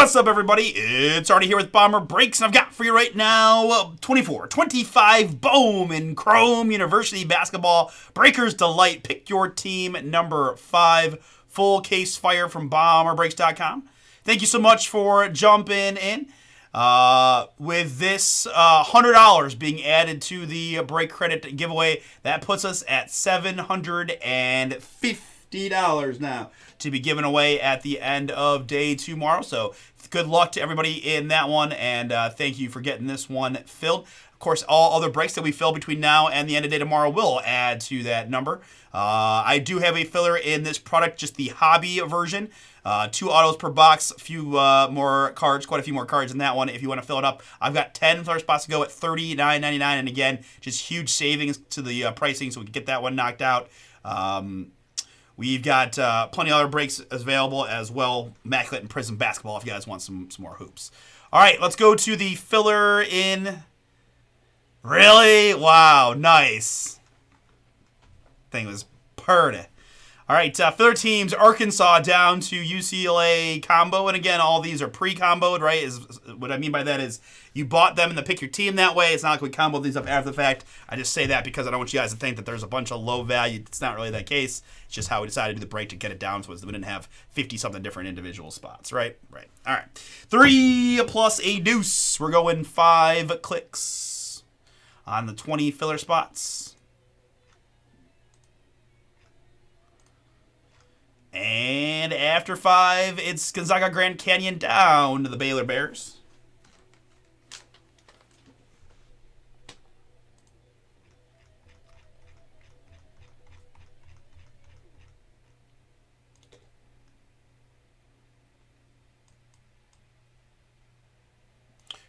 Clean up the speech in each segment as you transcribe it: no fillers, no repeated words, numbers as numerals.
What's up, everybody? It's Artie here with Bomber Breaks, and I've got for you right now 24-25 Bowman Chrome University Basketball Breakers Delight. Pick your team number 5. Full case fire from BomberBreaks.com. Thank you so much for jumping in. With this $100 being added to the break credit giveaway, that puts us at $750 now to be given away at the end of day tomorrow. So good luck to everybody in that one, and thank you for getting this one filled. Of course, all other breaks that we fill between now and the end of day tomorrow will add to that number. I do have a filler in this product, just the hobby version. 2 autos per box, a few more cards, quite a few more cards in that one if you want to fill it up. I've got 10 filler spots to go at $39.99, and again, just huge savings to the pricing, so we can get that one knocked out. We've got plenty of other breaks available as well. Immaculate and Prism Basketball if you guys want some more hoops. All right, let's go to the filler in... Really? Wow, nice. Thing was purty. All right, filler teams, Arkansas down to UCLA combo. And again, all these are pre-comboed, right? What I mean by that is you bought them and then pick your team that way. It's not like we comboed these up after the fact. I just say that because I don't want you guys to think that there's a bunch of low value. It's not really that case. It's just how we decided to do the break to get it down so we didn't have 50-something different individual spots, right? Right. All right. 3 plus a deuce. We're going 5 clicks on the 20 filler spots. And after 5, it's Gonzaga Grand Canyon down to the Baylor Bears.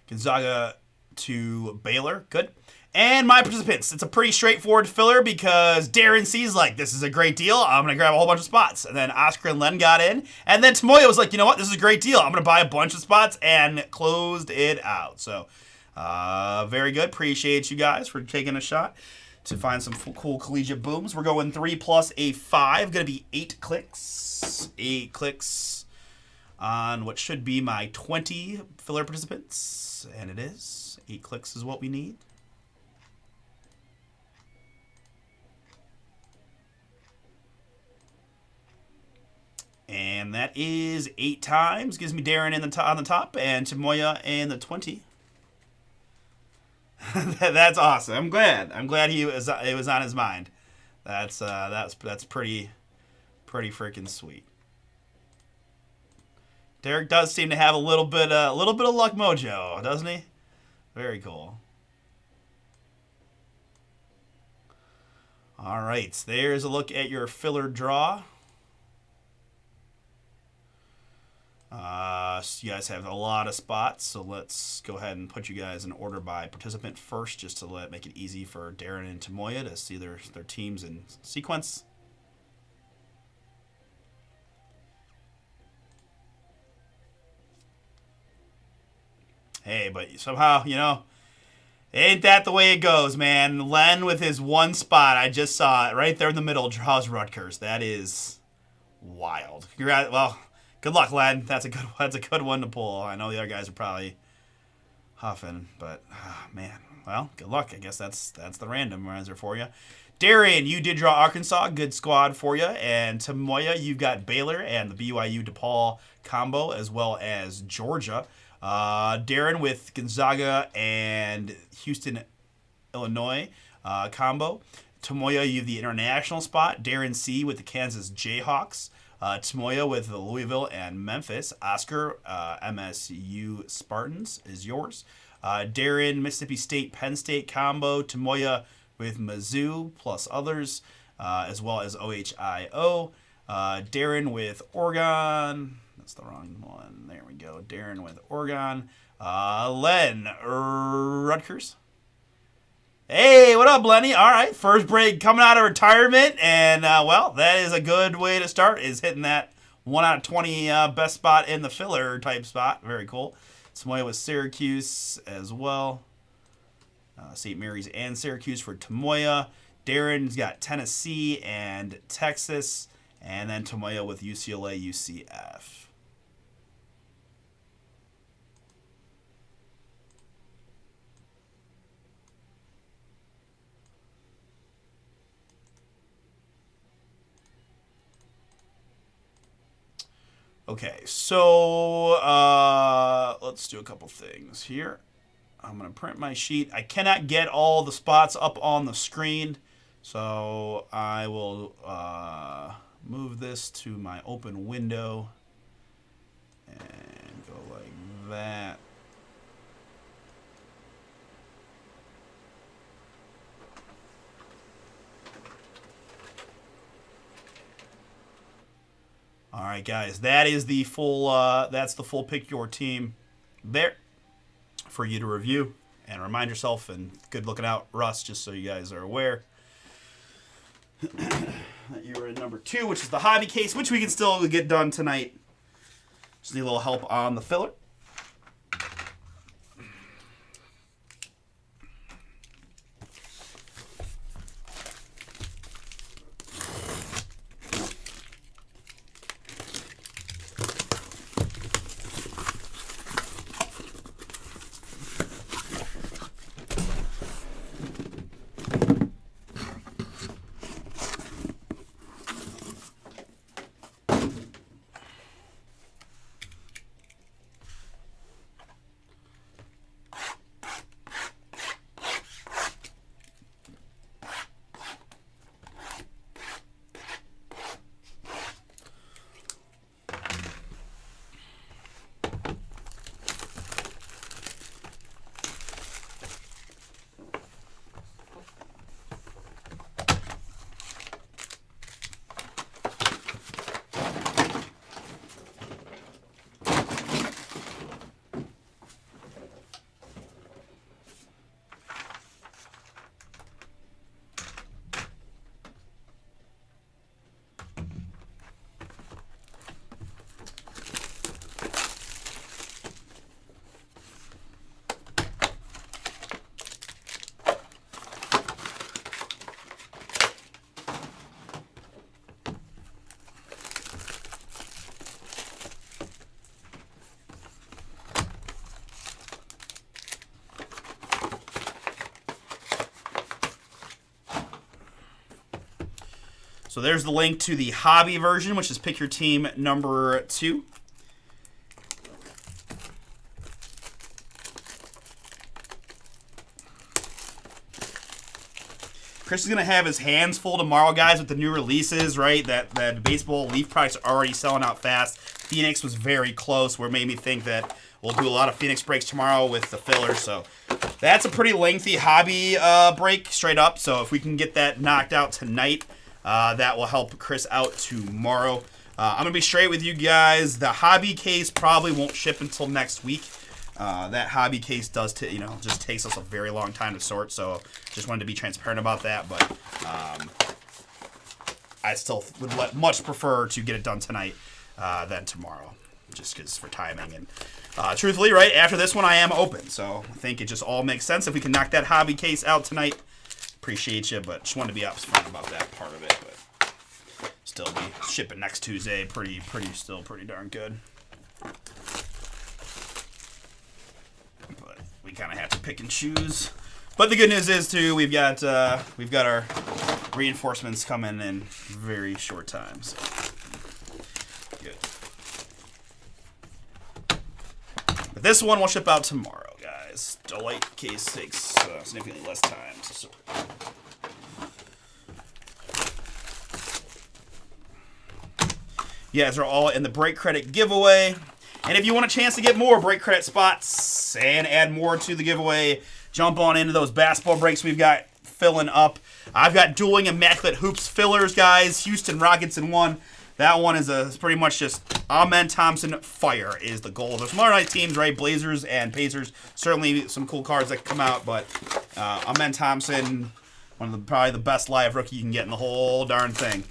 Gonzaga to Baylor. Good. And my participants. It's a pretty straightforward filler because Darren C's like, this is a great deal. I'm going to grab a whole bunch of spots. And then Oscar and Len got in. And then Tamoya was like, you know what? This is a great deal. I'm going to buy a bunch of spots, and closed it out. So, very good. Appreciate you guys for taking a shot to find some cool collegiate booms. We're going 3 plus a 5. Going to be 8 clicks. 8 clicks on what should be my 20 filler participants. And it is. 8 clicks is what we need. And that is 8 times. Gives me Darren on the top and Tamoya in the 20. That's awesome. I'm glad. It was on his mind. That's pretty freaking sweet. Derek does seem to have a little bit of luck mojo, doesn't he? Very cool. All right, there's a look at your filler draw. So you guys have a lot of spots, so let's go ahead and put you guys in order by participant first, just to make it easy for Darren and Tamoya to see their teams in sequence. Hey, but somehow, ain't that the way it goes, man? Len with his 1 spot, I just saw it right there in the middle, draws Rutgers. That is wild. Good luck, Len. That's a good one to pull. I know the other guys are probably huffing, but man, well, good luck. I guess that's the randomizer for you. Darren, you did draw Arkansas. Good squad for you. And Tamoya, you've got Baylor and the BYU DePaul combo, as well as Georgia. Darren with Gonzaga and Houston, Illinois combo. Tamoya, you have the international spot. Darren C with the Kansas Jayhawks. Tamoya with the Louisville and Memphis. Oscar, MSU Spartans is yours. Darren, Mississippi State, Penn State combo. Tamoya with Mizzou plus others, as well as OHIO. Darren with Oregon. That's the wrong one. There we go. Darren with Oregon. Len, Rutgers. Hey, what up, Lenny? All right, first break coming out of retirement, and, well, that is a good way to start, is hitting that 1 out of 20 best spot in the filler type spot. Very cool. Tamoya with Syracuse as well. St. Mary's and Syracuse for Tamoya. Darren's got Tennessee and Texas, and then Tamoya with UCLA, UCF. Okay, so let's do a couple things here. I'm going to print my sheet. I cannot get all the spots up on the screen, so I will move this to my open window and go like that. All right, guys, that is the full. That's the full pick your team there for you to review and remind yourself. And good looking out, Russ, just so you guys are aware that you're in number 2, which is the hobby case, which we can still get done tonight. Just need a little help on the filler. So there's the link to the hobby version, which is pick your team number 2. Chris is going to have his hands full tomorrow, guys, with the new releases, right? That baseball leaf products are already selling out fast. Phoenix was very close, where it made me think that we'll do a lot of Phoenix breaks tomorrow with the fillers. So that's a pretty lengthy hobby break, straight up. So if we can get that knocked out tonight, that will help Chris out tomorrow. I'm going to be straight with you guys. The hobby case probably won't ship until next week. That hobby case does, just takes us a very long time to sort. So just wanted to be transparent about that. But I still would much prefer to get it done tonight than tomorrow, just because for timing. And truthfully, right after this one, I am open. So I think it just all makes sense if we can knock that hobby case out tonight. Appreciate you, but just wanted to be upfront about that part of it. But still be shipping next Tuesday. Pretty darn good. But we kind of have to pick and choose. But the good news is too, we've got our reinforcements coming in very short time. So good. But this one will ship out tomorrow, guys. The light case takes significantly less time to sort. You guys are all in the break credit giveaway. And if you want a chance to get more break credit spots and add more to the giveaway, jump on into those basketball breaks we've got filling up. I've got Dueling Immaculate Hoops fillers, guys. Houston Rockets in one. That one is pretty much just Amen Thompson fire is the goal. There's more nice teams, right? Blazers and Pacers. Certainly some cool cards that come out, but Amen Thompson, one of probably the best live rookie you can get in the whole darn thing,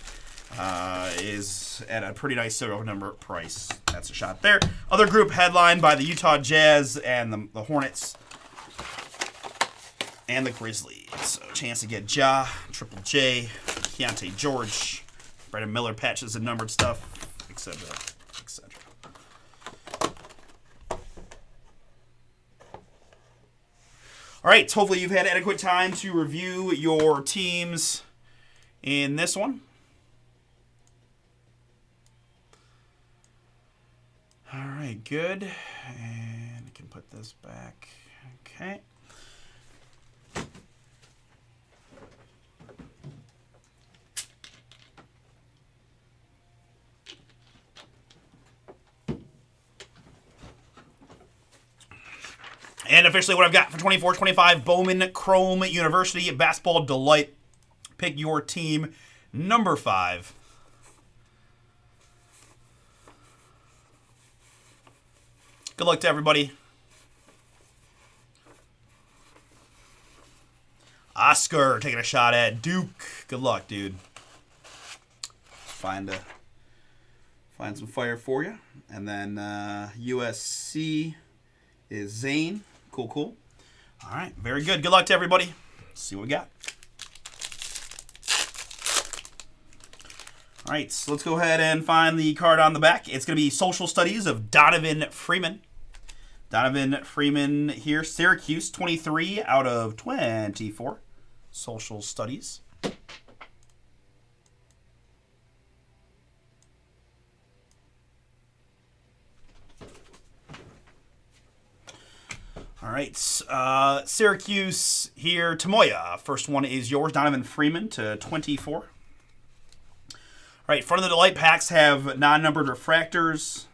is at a pretty nice serial number price. That's a shot there. Other group headlined by the Utah Jazz and the Hornets and the Grizzlies. So chance to get Ja, Triple J, Keontae George, Brandon Miller patches and numbered stuff, etc., etc. All right, hopefully you've had adequate time to review your teams in this one. right, good. And I can put this back. Okay. And officially what I've got for 24-25, Bowman Chrome University Basketball Delight. Pick your team, number 5. Good luck to everybody. Oscar taking a shot at Duke. Good luck, dude. Find some fire for you. And then USC is Zane. Cool. All right, very good. Good luck to everybody. Let's see what we got. All right, so let's go ahead and find the card on the back. It's going to be Social Studies of Donovan Freeman. Donovan Freeman here, Syracuse, 23 out of 24. Social Studies. All right, Syracuse here, Tamoya. First one is yours, Donovan Freeman to 24. All right, front of the Delight packs have non-numbered refractors.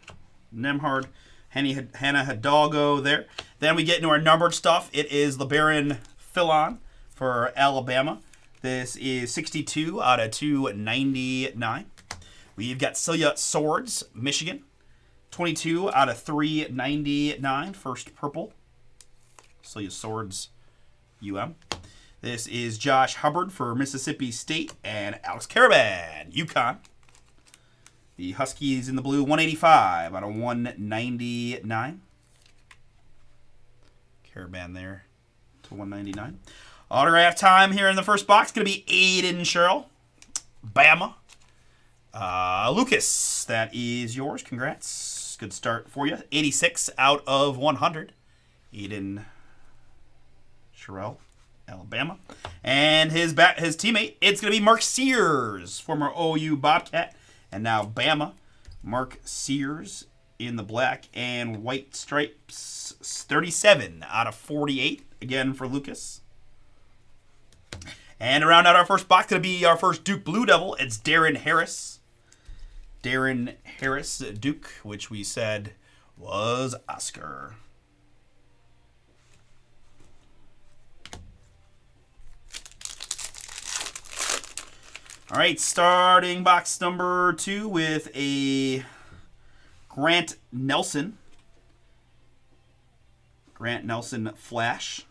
Nemhard, Hannah Hidalgo there. Then we get into our numbered stuff. It is LeBaron Philon for Alabama. This is 62 out of 299. We've got Celia Swords, Michigan. 22 out of 399. First purple. Celia Swords, UM. This is Josh Hubbard for Mississippi State and Alex Caravan, UConn. The Huskies in the blue, 185 out of 199. Caravan there to 199. Autograph time here in the first box. Going to be Aiden Sherrill, Bama. Lucas, that is yours. Congrats. Good start for you. 86 out of 100. Aiden Sherrill, Alabama. And his teammate, it's going to be Mark Sears, former OU Bobcat, and now Bama. Mark Sears in the black and white stripes, 37 out of 48, again for Lucas. And to round out our first box, going to be our first Duke Blue Devil. It's Darren Harris. Darren Harris, Duke, which we said was Oscar. All right, starting box number 2 with a Grant Nelson. Grant Nelson Flash.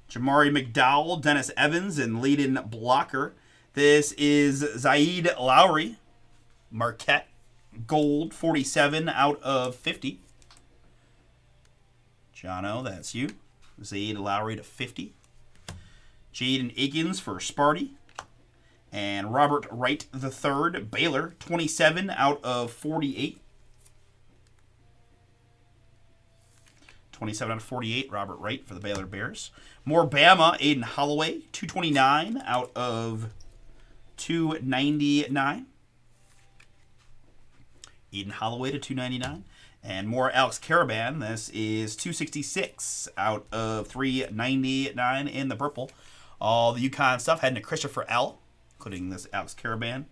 Jamari McDowell, Dennis Evans, and Layden Blocker. This is Zaid Lowry. Marquette. Gold, 47 out of 50. Jono, that's you. Zaid Lowry to 50. Jaden Akins for Sparty. And Robert Wright III, Baylor, 27 out of 48. 27 out of 48, Robert Wright for the Baylor Bears. More Bama, Aiden Holloway, 229 out of 299. Aiden Holloway to 299. And more Alex Caravan. This is 266 out of 399 in the purple. All the UConn stuff heading to Christopher L., including this Alex Caravan.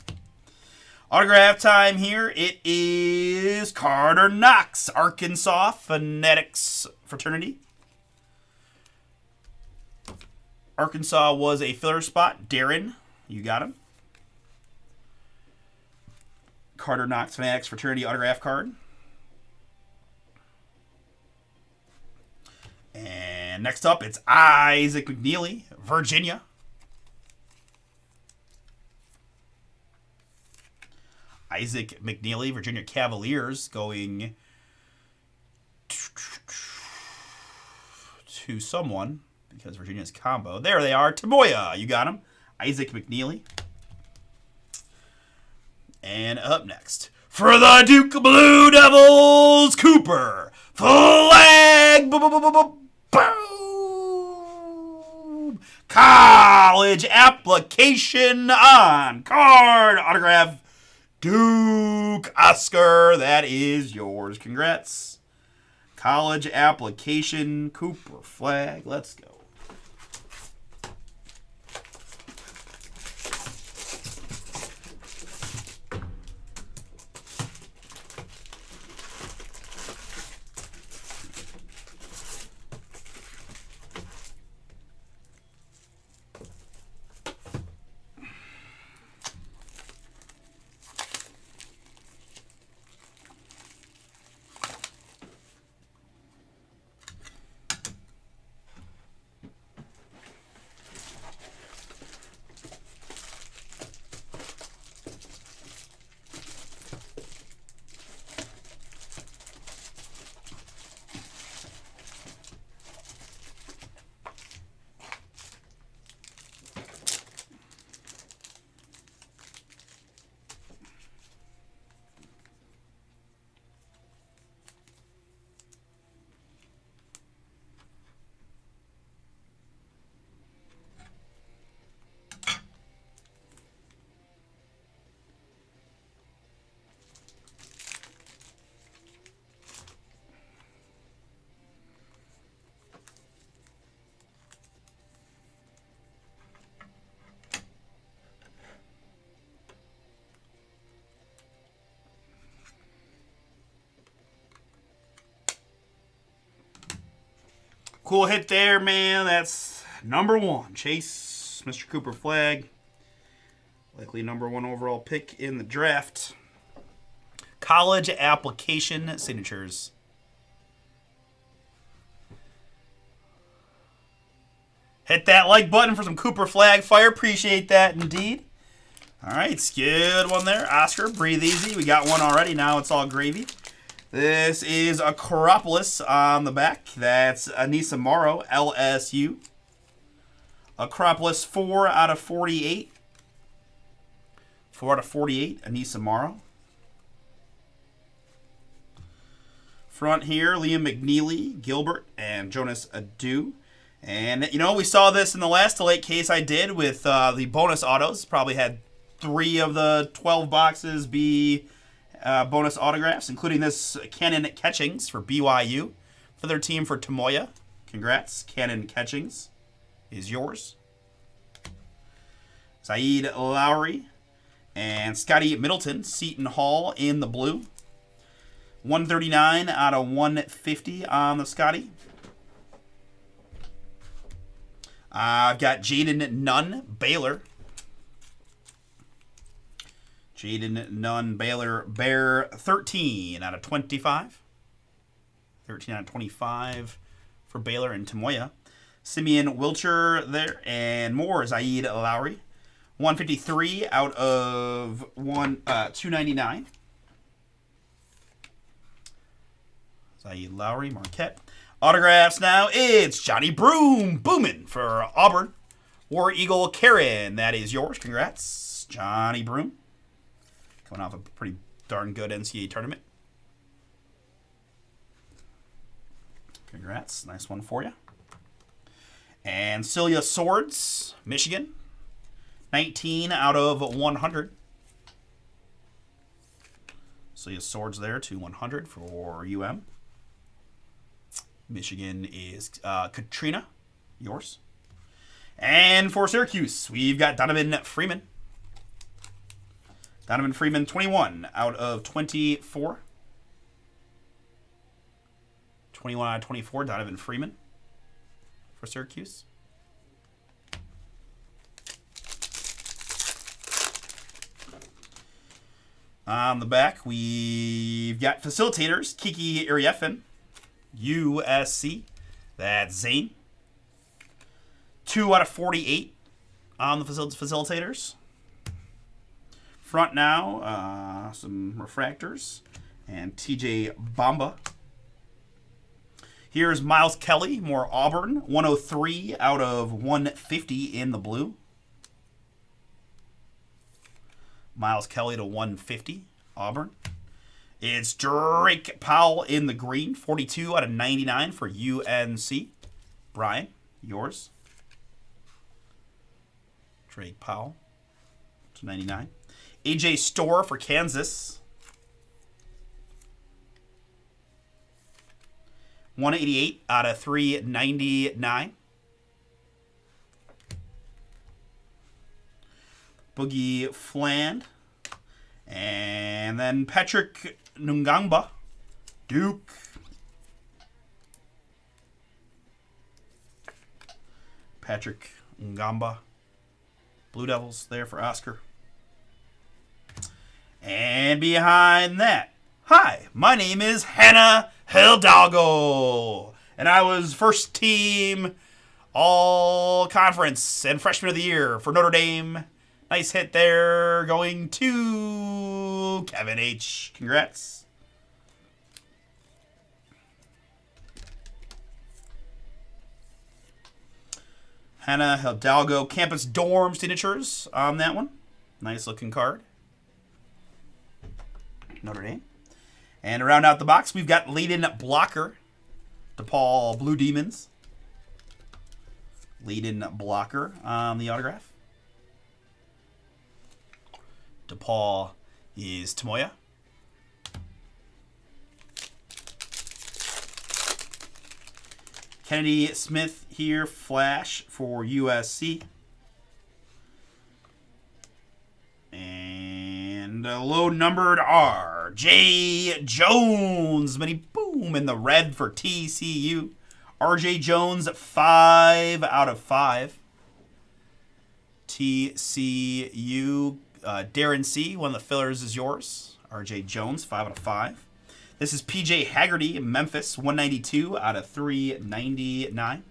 Autograph time here. It is Carter Knox, Arkansas Phonetics Fraternity. Arkansas was a filler spot. Darren, you got him. Carter Knox Phonetics Fraternity autograph card. And next up, it's Isaac McNeely, Virginia. Isaac McNeely, Virginia Cavaliers, going to someone, because Virginia's combo. There they are. Tamoya, you got him. Isaac McNeely. And up next, for the Duke Blue Devils, Cooper Flag. Boom. College application on card autograph. Duke Oscar, that is yours. Congrats. College application, Cooper flag. Let's go. Cool hit there, man. That's number 1. Chase, Mr. Cooper flag. Likely number 1 overall pick in the draft. College application signatures. Hit that like button for some Cooper flag fire. Appreciate that indeed. All right, it's good one there. Oscar, breathe easy. We got one already. Now it's all gravy. This is Acropolis on the back. That's Anissa Morrow, LSU. Acropolis 4 out of 48. 4 out of 48, Anissa Morrow. Front here, Liam McNeely, Gilbert, and Jonas Adu. And, you know, we saw this in the last late case I did with the bonus autos. Probably had 3 of the 12 boxes be bonus autographs, including this Cannon Catchings for BYU for their team for Tomoya. Congrats. Cannon Catchings is yours. Saeed Lowry and Scotty Middleton, Seton Hall in the blue. 139 out of 150 on the Scotty. I've got Jaden Nunn, Baylor. Jaden Nunn, Baylor, Bear, 13 out of 25. 13 out of 25 for Baylor and Tomoya. Simeon Wilcher there, and more, Zaid Lowry. 153 out of 299. Zaid Lowry, Marquette. Autographs now, it's Johnny Bowman for Auburn. War Eagle Karen, that is yours. Congrats, Johnny Broom. Coming off a pretty darn good NCAA tournament. Congrats. Nice one for you. And Celia Swords, Michigan. 19 out of 100. Celia Swords there to 100 for UM. Michigan is Katrina, yours. And for Syracuse, we've got Donovan Freeman. Donovan Freeman, 21 out of 24. 21 out of 24, Donovan Freeman for Syracuse. On the back, we've got facilitators, Kiki Iriefin, USC. That's Zane. 2 out of 48 on the facilitators. Front now, some refractors, and TJ Bamba. Here's Miles Kelly, more Auburn, 103 out of 150 in the blue. Miles Kelly to 150, Auburn. It's Drake Powell in the green, 42 out of 99 for UNC. Brian, yours. Drake Powell to 99. AJ Storr for Kansas. 188 out of 399. Boogie Fland. And then Patrick Ngamba, Duke. Patrick Ngamba, Blue Devils there for Oscar. And behind that, hi, my name is Hannah Hidalgo, and I was first team all conference and freshman of the year for Notre Dame. Nice hit there going to Kevin H. Congrats. Hannah Hidalgo Campus Dorm signatures on that one. Nice looking card. Notre Dame. And to round out the box, we've got Layden Blocker, DePaul Blue Demons. Layden Blocker on the autograph. DePaul is Tamoya. Kennedy Smith here, Flash for USC. And a low numbered R.J. Jones. Many boom in the red for TCU. R.J. Jones, 5 out of 5. TCU. Darren C., one of the fillers is yours. R.J. Jones, 5 out of 5. This is P.J. Haggerty, Memphis, 192 out of 399.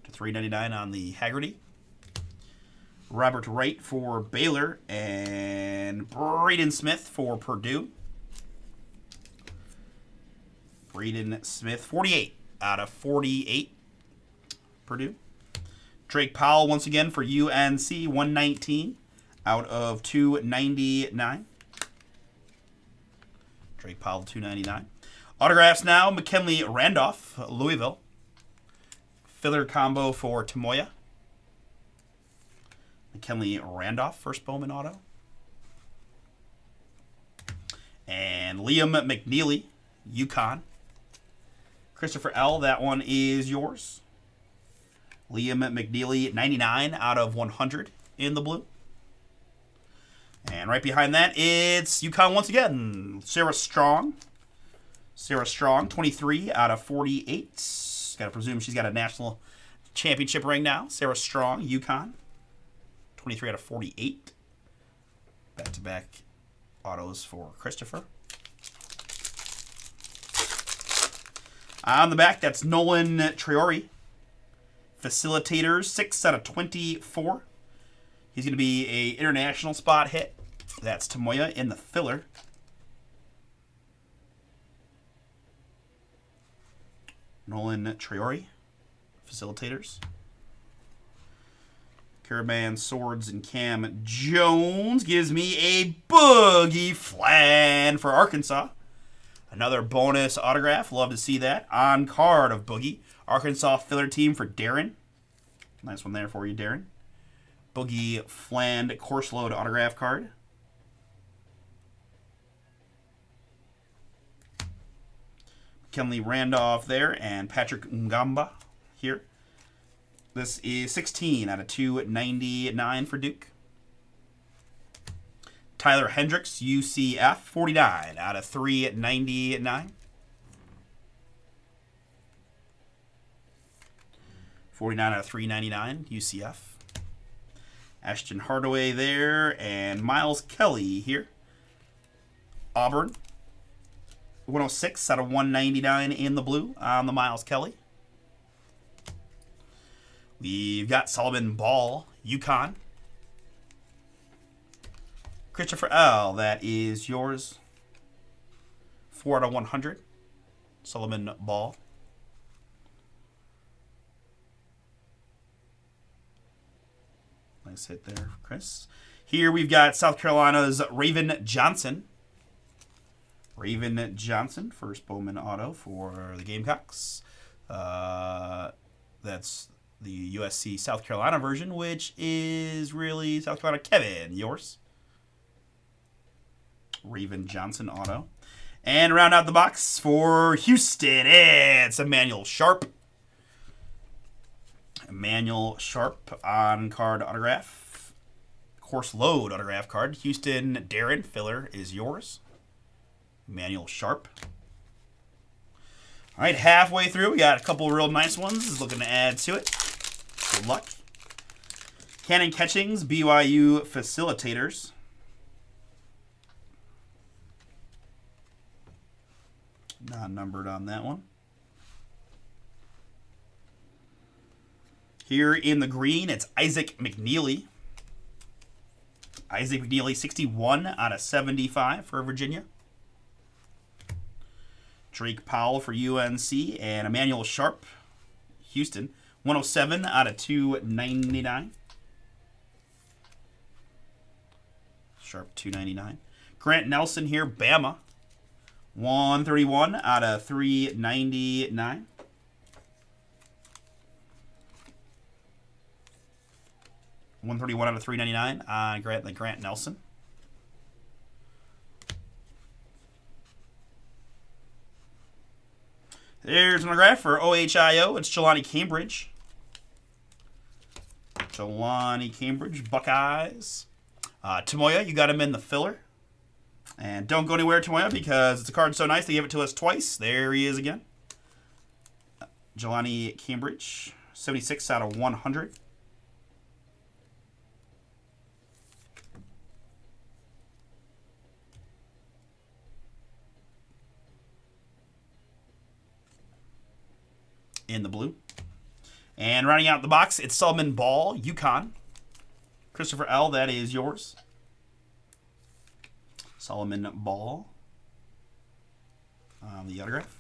To 399 on the Haggerty. Robert Wright for Baylor, and Braden Smith for Purdue. Braden Smith, 48 out of 48. Purdue. Drake Powell, once again, for UNC, 119 out of 299. Drake Powell, 299. Autographs now, McKinley Randolph, Louisville. Filler combo for Tamoya. McKinley Randolph, first Bowman auto. And Liam McNeely, UConn. Christopher L., that one is yours. Liam McNeely, 99 out of 100 in the blue. And right behind that, it's UConn once again. Sarah Strong. Sarah Strong, 23 out of 48. Got to presume she's got a national championship ring now. Sarah Strong, UConn. 23 out of 48. Back-to-back autos for Christopher. On the back, that's Nolan Traore. Facilitators, 6 out of 24. He's going to be a international spot hit. That's Tamoya in the filler. Nolan Traore. Facilitators. Caravan Swords and Cam Jones gives me a Boogie Flan for Arkansas. Another bonus autograph. Love to see that. On card of Boogie. Arkansas filler team for Darren. Nice one there for you, Darren. Boogie Flan course load autograph card. McKinley Randolph there, and Patrick Ngamba here. This is 16 out of 299 for Duke. Tyler Hendricks, UCF, 49 out of 399. 49 out of 399, UCF. Ashton Hardaway there, and Miles Kelly here. Auburn, 106 out of 199 in the blue on the Miles Kelly. We've got Solomon Ball, UConn. Christopher L., that is yours. 4 out of 100. Solomon Ball. Nice hit there, Chris. Here we've got South Carolina's Raven Johnson. Raven Johnson, first Bowman auto for the Gamecocks. That's the USC South Carolina version, which is really South Carolina. Kevin, yours. Raven Johnson auto. And round out the box for Houston, it's Emmanuel Sharp. Emmanuel Sharp on card autograph. Course load autograph card. Houston Darren Filler is yours. Emmanuel Sharp. All right, halfway through, we got a couple of real nice ones. Looking to add to it. Good luck. Cannon Catchings, BYU Facilitators. Non-numbered on that one. Here in the green, it's Isaac McNeely. Isaac McNeely, 61 out of 75 for Virginia. Drake Powell for UNC. And Emmanuel Sharp, Houston, 107 out of 299. Sharp, 299. Grant Nelson here, Bama. 131 out of 399. $131 out of 399 on Grant Nelson. There's an autograph for OHIO. It's Jelani Cambridge. Jelani Cambridge, Buckeyes. Tomoya, you got him in the filler. And don't go anywhere, Tomoya, because it's a card so nice they give it to us twice. There he is again. Jelani Cambridge, 76 out of 100. In the blue. And rounding out the box, it's Solomon Ball, UConn. Christopher L., that is yours. Solomon Ball on the autograph.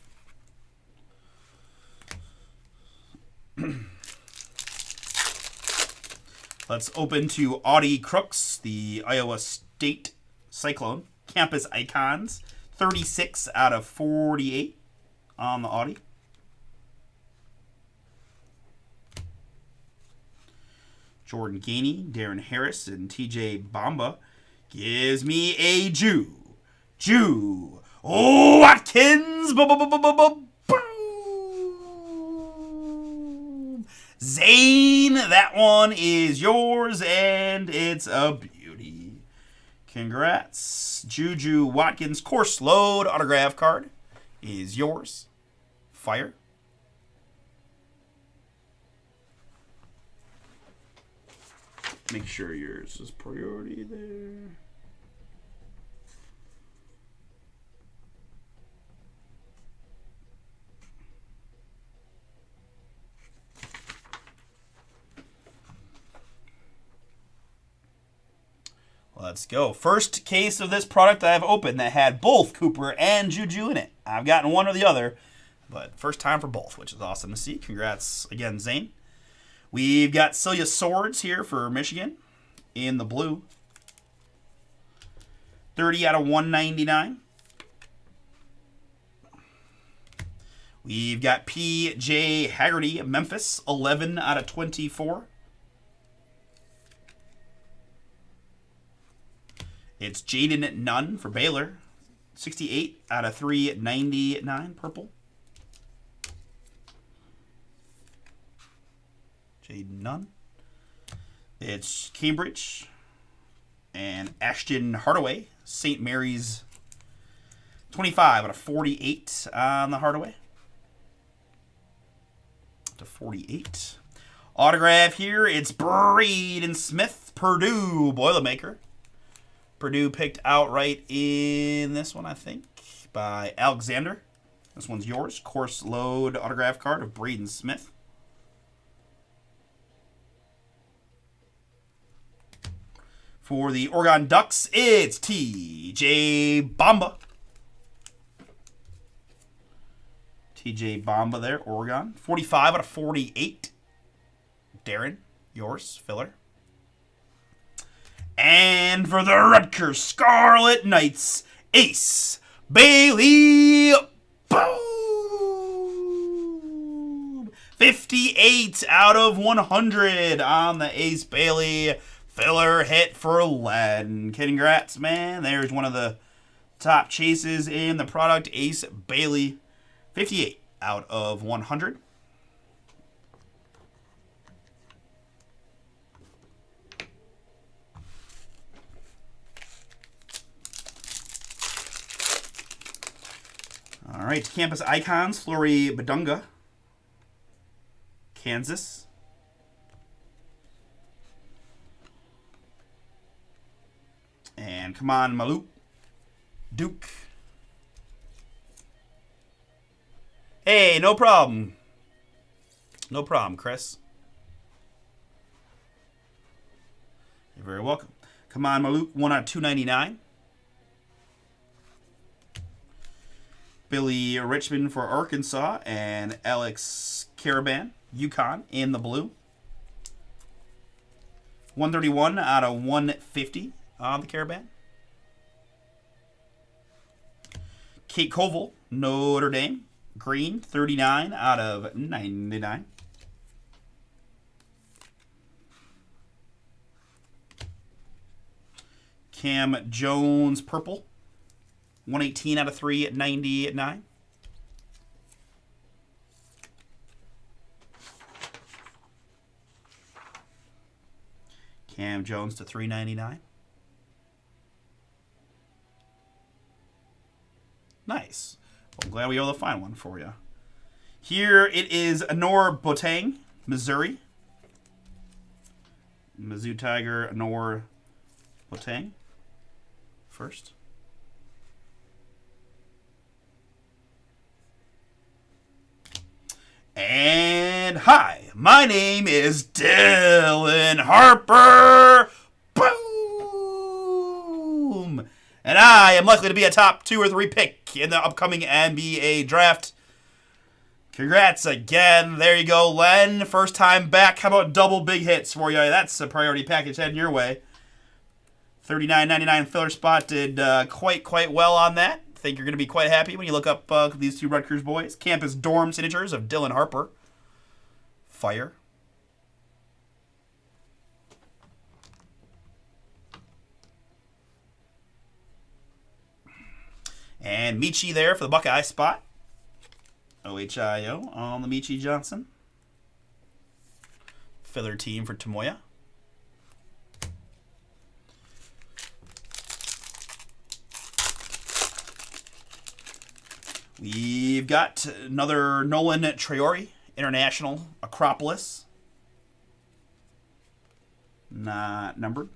Let's open to Audie Crooks, the Iowa State Cyclone. Campus Icons, 36 out of 48 on the Audie. Jordan Gainey, Darren Harris, and TJ Bamba gives me a Jew. Watkins. Boom. Zane, that one is yours, and it's a beauty. Congrats. Juju Watkins course load autograph card is yours. Fire. Make sure yours is priority there. Let's go. First case of this product I've opened that had both Cooper and Juju in it. I've gotten one or the other, but first time for both, which is awesome to see. Congrats again, Zane. We've got Celia Swords here for Michigan in the blue. 30 out of 199. We've got P.J. Haggerty, Memphis, 11 out of 24. It's Jaden Nunn for Baylor, 68 out of 399, purple. Jaden Nunn. It's Cambridge and Ashton Hardaway, St. Mary's, 25 out of 48 on the Hardaway. To 48. Autograph here, it's Braden Smith, Purdue Boilermaker. Purdue picked outright in this one, I think, by Alexander. This one's yours. Course load autograph card of Braden Smith. For the Oregon Ducks, it's T.J. Bamba. T.J. Bamba there, Oregon. 45 out of 48. Darren, yours, filler. And for the Rutgers Scarlet Knights, Ace Bailey. Boom! 58 out of 100 on the Ace Bailey filler hit for Len. Congrats, man. There's one of the top chases in the product. Ace Bailey, 58 out of 100. All right, Campus Icons, Flory Badunga, Kansas. And come on, Maluk, Duke. Hey, no problem. No problem, Chris. You're very welcome. Come on, Maluk, 1 out of 299. Billy Richmond for Arkansas and Alex Caravan, UConn in the blue. 131 out of 150 on the Caravan. Kate Koval, Notre Dame, green, 39 out of 99. Cam Jones, purple. 118 out of 399. Cam Jones to 399. Nice. Well, I'm glad we were able to find one for you. Here it is Anor Boateng, Missouri. Mizzou Tiger, Anor Boateng. First. And hi, my name is Dylan Harper. Boom! And I am likely to be a top 2 or 3 pick in the upcoming NBA draft. Congrats again. There you go, Len. First time back. How about double big hits for you? That's a priority package heading your way. $39.99 filler spot did quite well on that. I think you're going to be quite happy when you look up these two Rutgers boys. Campus dorm signatures of Dylan Harper. Fire. And Michi there for the Buckeye spot. OHIO on the Michi Johnson. Filler team for Tomoya. We've got another Nolan Traore, International Acropolis. Not numbered.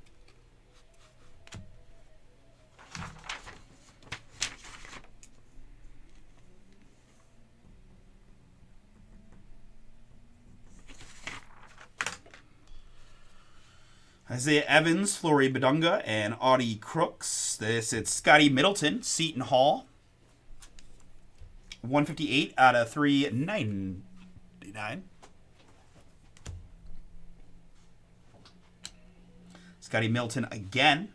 Isaiah Evans, Flory Badunga, and Audie Crooks. It's Scotty Middleton, Seton Hall. 158 out of 399. Scotty Middleton again.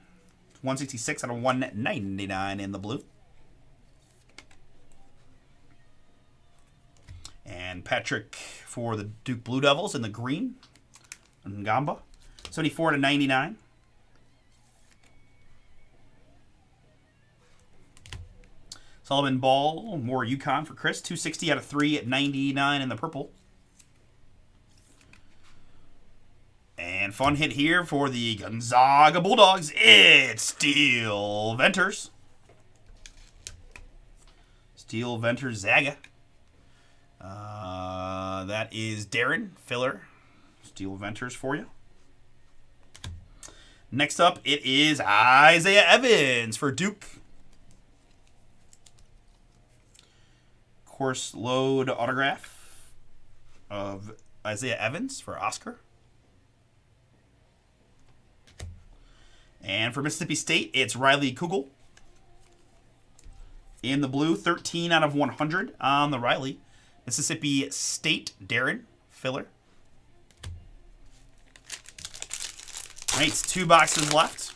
166 out of 199 in the blue. And Patrick for the Duke Blue Devils in the green. Ngamba. 74 to 99. Sullivan Ball, more UConn for Chris. 260 out of 399 in the purple. And fun hit here for the Gonzaga Bulldogs. It's Steel Venters. Steel Venters Zaga. That is Darren Filler. Steel Venters for you. Next up, it is Isaiah Evans for Duke. Course load autograph of Isaiah Evans for Oscar. And for Mississippi State, it's Riley Kugel. In the blue, 13 out of 100 on the Riley. Mississippi State, Darren Filler. All right, 2 boxes left.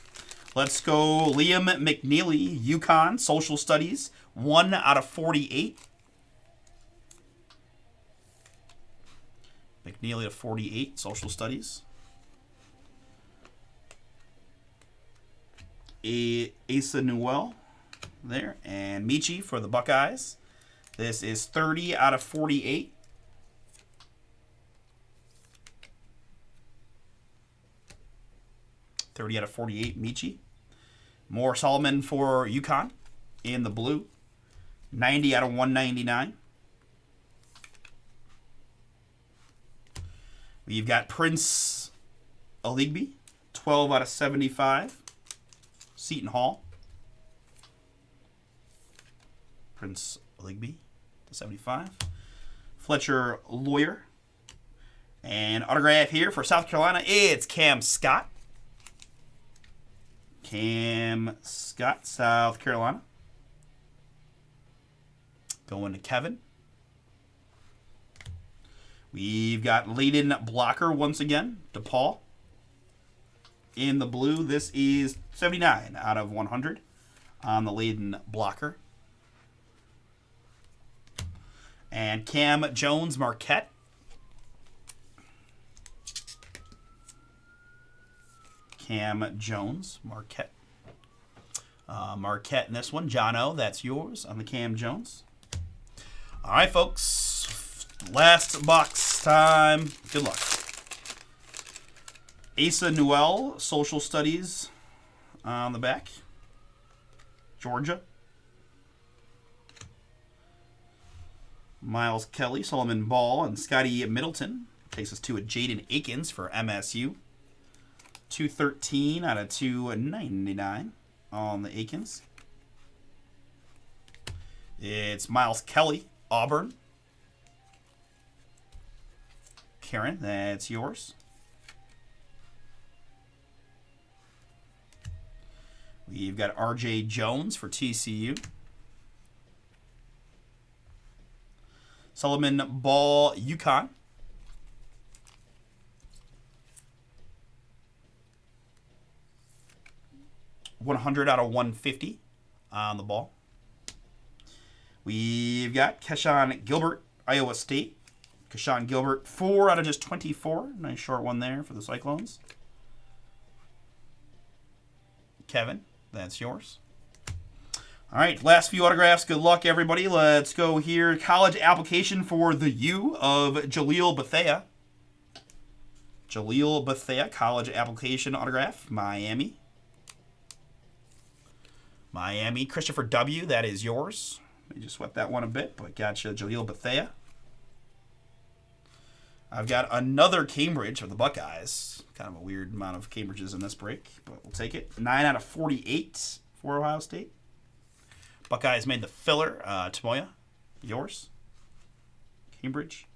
Let's go Liam McNeely, UConn, Social Studies. 1 out of 48. McNeely to 48, Social Studies. Asa Newell there. And Michi for the Buckeyes. This is 30 out of 48. Out of 48, Michi. More Solomon for UConn in the blue. 90 out of 199. We've got Prince Aligbe, 12 out of 75. Seton Hall. Prince Aligbe to 75. Fletcher Lawyer. And autograph here for South Carolina, it's Cam Scott. Cam Scott, South Carolina. Going to Kevin. We've got Layden Blocker once again, DePaul. In the blue, this is 79 out of 100 on the Layden Blocker. And Cam Jones, Marquette. Cam Jones, Marquette. Marquette in this one. Jono, that's yours on the Cam Jones. All right, folks. Last box time. Good luck. Asa Newell, Social Studies on the back. Georgia. Miles Kelly, Solomon Ball, and Scotty Middleton. Takes us to a Jaden Akins for MSU. 213 out of 299 on the Akins. It's Miles Kelly, Auburn. Karen, that's yours. We've got RJ Jones for TCU. Solomon Ball, UConn. 100 out of 150 on the ball. We've got Keshawn Gilbert, Iowa State. Keshawn Gilbert, 4 out of just 24. Nice short one there for the Cyclones. Kevin, that's yours. All right, last few autographs. Good luck, everybody. Let's go here. College application for the U of Jaleel Bethea. Jaleel Bethea, college application autograph, Miami. Miami, Christopher W., that is yours. Let me just sweat that one a bit, but gotcha, Jaleel Bethea. I've got another Cambridge for the Buckeyes. Kind of a weird amount of Cambridges in this break, but we'll take it. 9 out of 48 for Ohio State. Buckeyes made the filler. Tomoya, yours. Cambridge.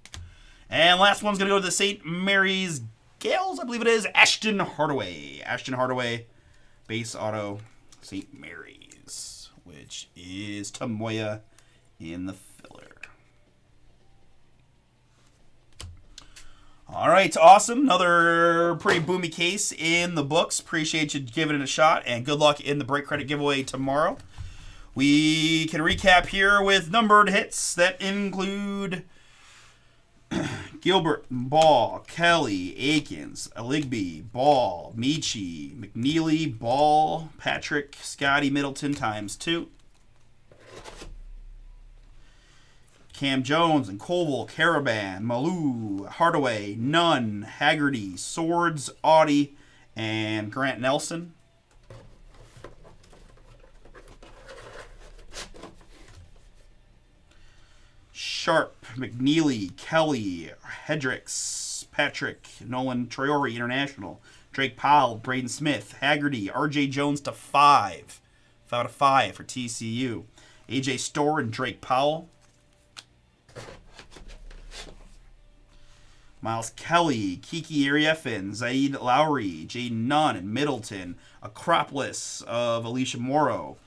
And last one's going to go to the St. Mary's Gales, I believe it is. Ashton Hardaway. Ashton Hardaway, base auto, St. Mary's, which is Tomoya in the filler. All right, awesome. Another pretty boomy case in the books. Appreciate you giving it a shot, and good luck in the break credit giveaway tomorrow. We can recap here with numbered hits that include Gilbert, Ball, Kelly, Akins, Aligbe, Ball, Michi, McNeely, Ball, Patrick, Scotty Middleton ×2. Cam Jones and Colville, Caravan, Malou, Hardaway, Nunn, Haggerty, Swords, Audie, and Grant Nelson. Sharp, McNeely, Kelly, Hedricks, Patrick, Nolan Traore, International, Drake Powell, Braden Smith, Haggerty, RJ Jones ×5. 5 out of 5 for TCU. AJ Storr and Drake Powell. Miles Kelly, Kiki Arieffin, Zaid Lowry, Jaden Nunn and Middleton. Acropolis of Alicia Morrow.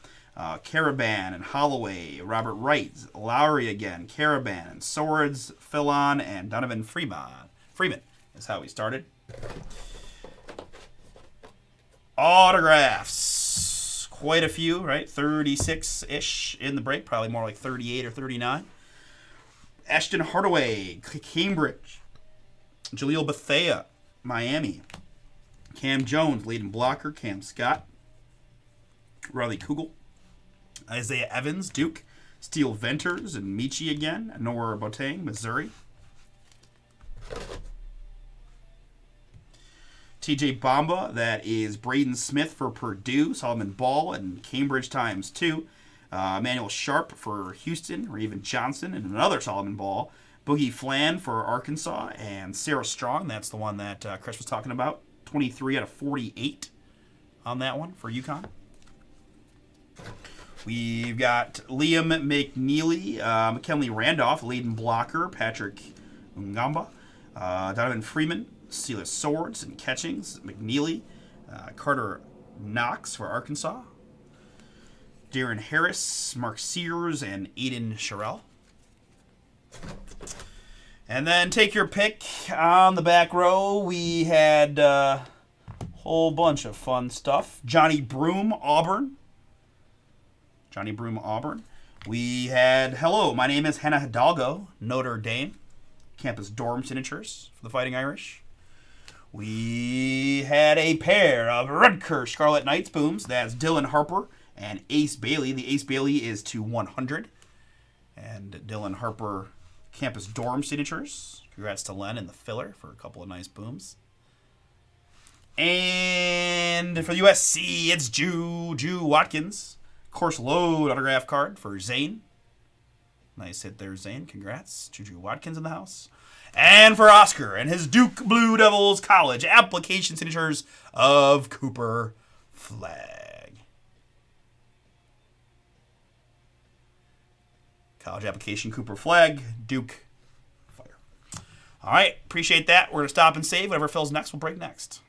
Caravan and Holloway, Robert Wright, Lowry again, Caravan and Swords, Philon, and Donovan Freeman. Freeman is how he started. Autographs. Quite a few, right? 36-ish in the break. Probably more like 38 or 39. Ashton Hardaway, Cambridge. Jaleel Bethea, Miami. Cam Jones, leading blocker. Cam Scott. Riley Kugel. Isaiah Evans, Duke. Steele Venters and Michi again. Noah Boateng, Missouri. TJ Bamba, that is Braden Smith for Purdue. Solomon Ball and Cambridge Times 2. Emmanuel Sharp for Houston. Raven Johnson and another Solomon Ball. Boogie Flan for Arkansas. And Sarah Strong, that's the one that Chris was talking about. 23 out of 48 on that one for UConn. We've got Liam McNeely, McKinley Randolph, leading blocker, Patrick Ngamba, Donovan Freeman, Steelers Swords and Catchings, McNeely, Carter Knox for Arkansas, Darren Harris, Mark Sears, and Aiden Sherrill. And then take your pick on the back row. We had a whole bunch of fun stuff. Johnny Broom, Auburn. We had, hello, my name is Hannah Hidalgo, Notre Dame. Campus dorm signatures for the Fighting Irish. We had a pair of Rutgers Scarlet Knights booms. That's Dylan Harper and Ace Bailey. The Ace Bailey is to 100. And Dylan Harper campus dorm signatures. Congrats to Len and the filler for a couple of nice booms. And for USC, it's Juju Watkins. Course load autograph card for Zane. Nice hit there, Zane. Congrats. Juju Watkins in the house. And for Oscar and his Duke Blue Devils College application signatures of Cooper Flag. College application Cooper Flag, Duke Fire. All right, appreciate that. We're going to stop and save. Whatever fills next, we'll break next.